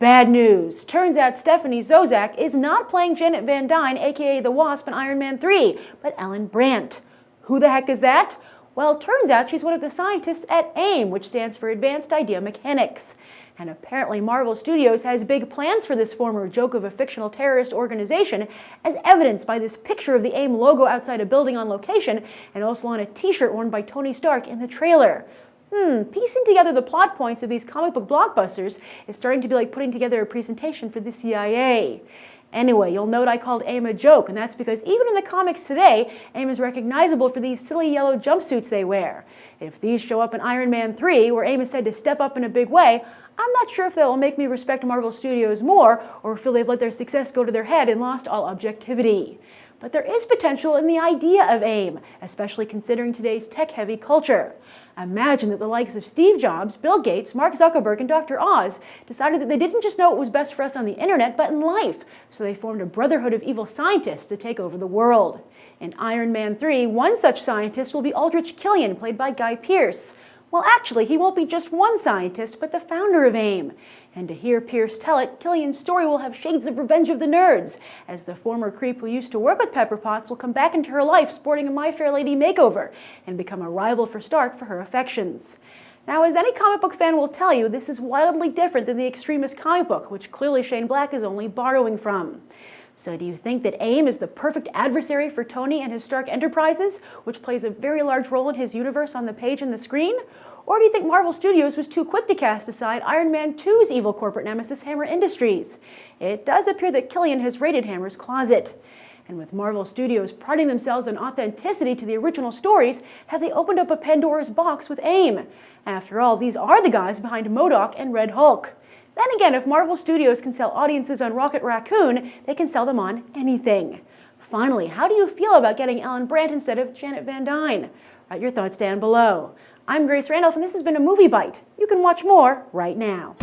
Bad news. Turns out Stephanie Zozak is not playing Janet Van Dyne, aka the Wasp in Iron Man 3, but Ellen Brandt. Who the heck is that? Well, it turns out she's one of the scientists at AIM, which stands for Advanced Idea Mechanics. And apparently Marvel Studios has big plans for this former joke of a fictional terrorist organization, as evidenced by this picture of the AIM logo outside a building on location, and also on a t-shirt worn by Tony Stark in the trailer. Piecing together the plot points of these comic book blockbusters is starting to be like putting together a presentation for the CIA. Anyway, you'll note I called AIM a joke, and that's because even in the comics today, AIM is recognizable for these silly yellow jumpsuits they wear. If these show up in Iron Man 3, where AIM is said to step up in a big way, I'm not sure if that will make me respect Marvel Studios more, or feel they've let their success go to their head and lost all objectivity. But there is potential in the idea of AIM, especially considering today's tech-heavy culture. Imagine that the likes of Steve Jobs, Bill Gates, Mark Zuckerberg, and Dr. Oz decided that they didn't just know what was best for us on the internet, but in life. So they formed a brotherhood of evil scientists to take over the world. In Iron Man 3, one such scientist will be Aldrich Killian, played by Guy Pearce. Well, actually, he won't be just one scientist, but the founder of AIM. And to hear Pearce tell it, Killian's story will have shades of Revenge of the Nerds, as the former creep who used to work with Pepper Potts will come back into her life sporting a My Fair Lady makeover and become a rival for Stark for her affections. Now, as any comic book fan will tell you, this is wildly different than the Extremist comic book, which clearly Shane Black is only borrowing from. So do you think that AIM is the perfect adversary for Tony and his Stark Enterprises, which plays a very large role in his universe on the page and the screen? Or do you think Marvel Studios was too quick to cast aside Iron Man 2's evil corporate nemesis, Hammer Industries? It does appear that Killian has raided Hammer's closet. And with Marvel Studios priding themselves on authenticity to the original stories, have they opened up a Pandora's box with AIM? After all, these are the guys behind MODOK and Red Hulk. Then again, if Marvel Studios can sell audiences on Rocket Raccoon, they can sell them on anything. Finally, how do you feel about getting Ellen Brandt instead of Janet Van Dyne? Write your thoughts down below. I'm Grace Randolph, and this has been a Movie Bite. You can watch more right now.